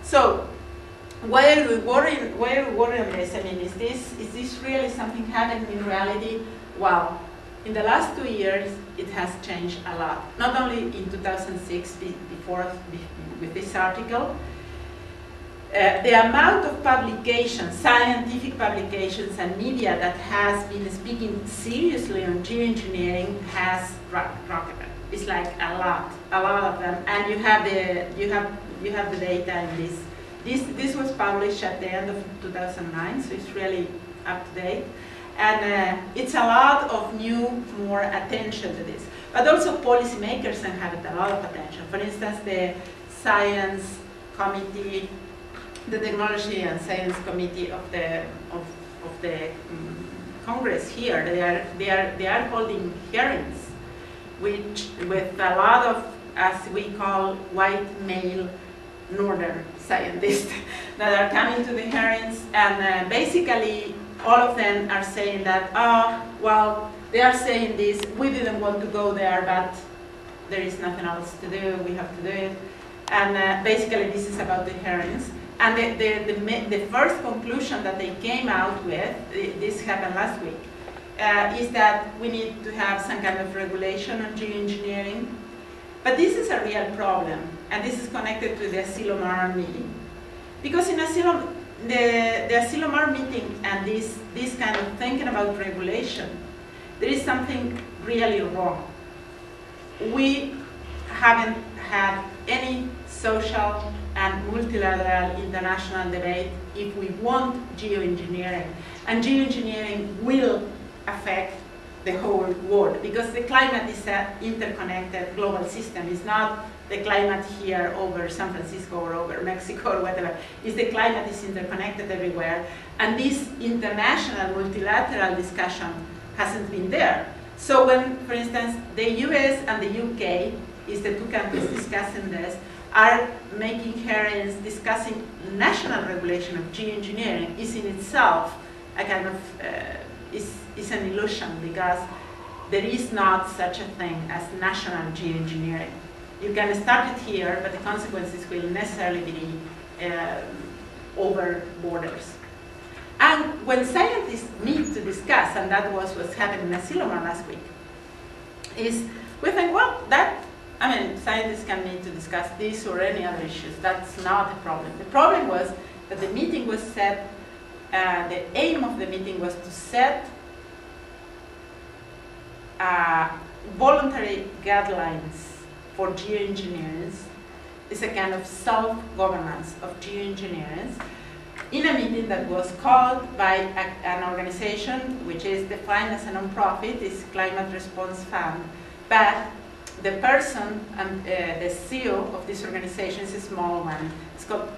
So, why are we worrying on this? I mean, is this really something happening in reality? Well, in the last 2 years, it has changed a lot. Not only in 2006, with this article, the amount of publications, scientific publications and media that has been speaking seriously on geoengineering has rocketed. It's like a lot of them, and you have the data in this. This was published at the end of 2009, so it's really up to date, and it's a lot of more attention to this. But also policymakers have a lot of attention. For instance, the Science Committee, the Technology and Science Committee of the Congress here, they are holding hearings, with a lot of, as we call, white male northern scientists that are coming to the hearings, and basically all of them are saying that, oh, well, they are saying this, we didn't want to go there, but there is nothing else to do, we have to do it. And basically this is about the hearings. And the first conclusion that they came out with, this happened last week, is that we need to have some kind of regulation on geoengineering. But this is a real problem, and this is connected to the Asilomar meeting. Because in the Asilomar meeting and this kind of thinking about regulation, there is something really wrong. We haven't had any social and multilateral international debate if we want geoengineering. And geoengineering will affect the whole world, because the climate is an interconnected global system. It's not the climate here over San Francisco or over Mexico or whatever. It's the climate is interconnected everywhere. And this international multilateral discussion hasn't been there. So when, for instance, the US and the UK, is the two countries discussing this, are making hearings discussing national regulation of geoengineering, is in itself a kind of, is an illusion, because there is not such a thing as national geoengineering. You can start it here, but the consequences will necessarily be over borders. And when scientists meet to discuss, and that was what's happening in Asilomar last week, is we think, well, scientists can meet to discuss this or any other issues. That's not the problem. The problem was that the meeting was set, the aim of the meeting was to set voluntary guidelines for geoengineers. It's a kind of self-governance of geoengineers in a meeting that was called by an organization which is defined as a non-profit, is Climate Response Fund. But the person and the CEO of this organization is a small one.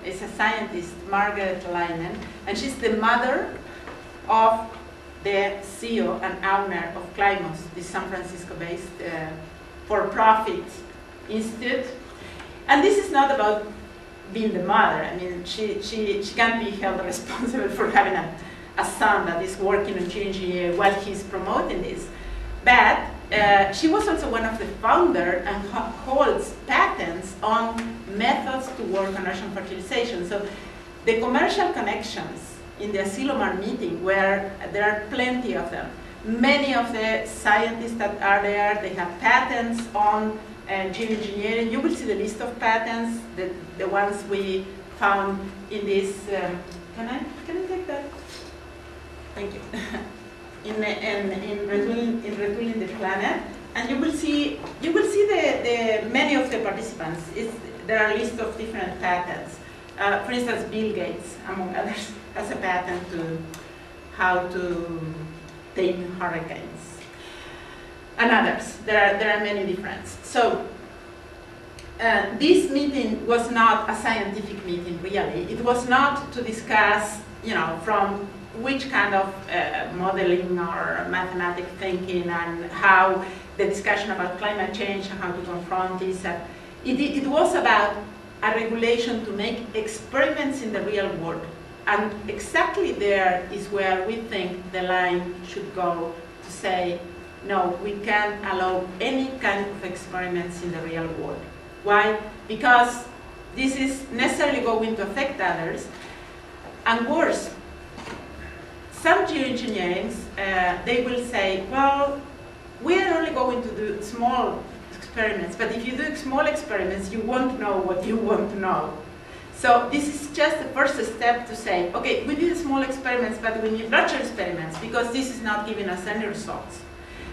It's a scientist, Margaret Leinen, and she's the mother of the CEO and owner of Climos, this San Francisco-based for-profit institute. And this is not about being the mother. I mean, she can't be held responsible for having a son that is working on geoengineering while he's promoting this. But she was also one of the founders and holds patents on methods to work on ocean fertilization. So the commercial connections in the Asilomar meeting, where there are plenty of them, many of the scientists that are there, they have patents on geoengineering. You will see the list of patents, the ones we found in this. Can I take that? Thank you. in retooling the planet, and you will see the many of the participants. There are lists of different patents. For instance, Bill Gates, among others, has a patent to how to tame hurricanes, and others. There are many different. So this meeting was not a scientific meeting, really. It was not to discuss, from which kind of modeling or mathematic thinking and how the discussion about climate change and how to confront this. It was about a regulation to make experiments in the real world. And exactly there is where we think the line should go, to say, no, we can't allow any kind of experiments in the real world. Why? Because this is necessarily going to affect others. And worse, some geoengineerings, they will say, well, we are only going to do small experiments, but if you do small experiments, you won't know what you want to know. So this is just the first step to say, okay, we did small experiments, but we need larger experiments because this is not giving us any results.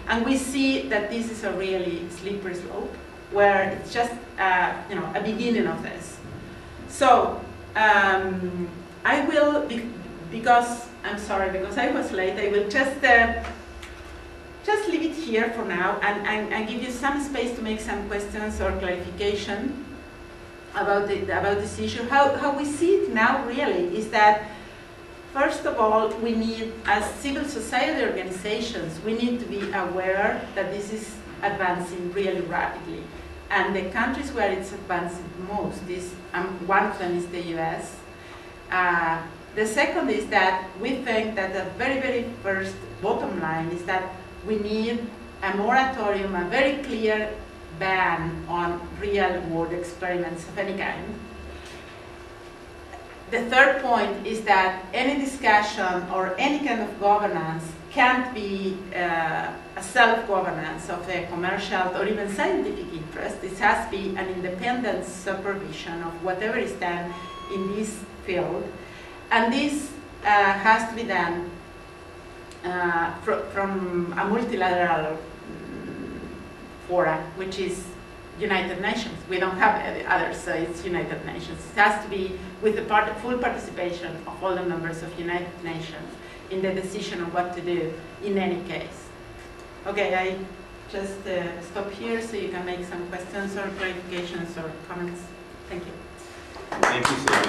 And we see that this is a really slippery slope where it's just a beginning of this. So I will, because I'm sorry, because I was late, I will just leave it here for now and give you some space to make some questions or clarification about this issue. How we see it now really is that, first of all, we need, as civil society organizations, we need to be aware that this is advancing really rapidly. And the countries where it's advancing most is, one of them is the US. The second is that we think that the very, very first bottom line is that we need a moratorium, a very clear ban on real-world experiments of any kind. The third point is that any discussion or any kind of governance can't be a self-governance of a commercial or even scientific interest. It has to be an independent supervision of whatever is done in this field. And this has to be done from a multilateral fora, which is United Nations. We don't have any others, so it's United Nations. It has to be with the full participation of all the members of United Nations in the decision of what to do in any case. Okay, I just stop here so you can make some questions or clarifications or comments. Thank you. Thank you, Silvia.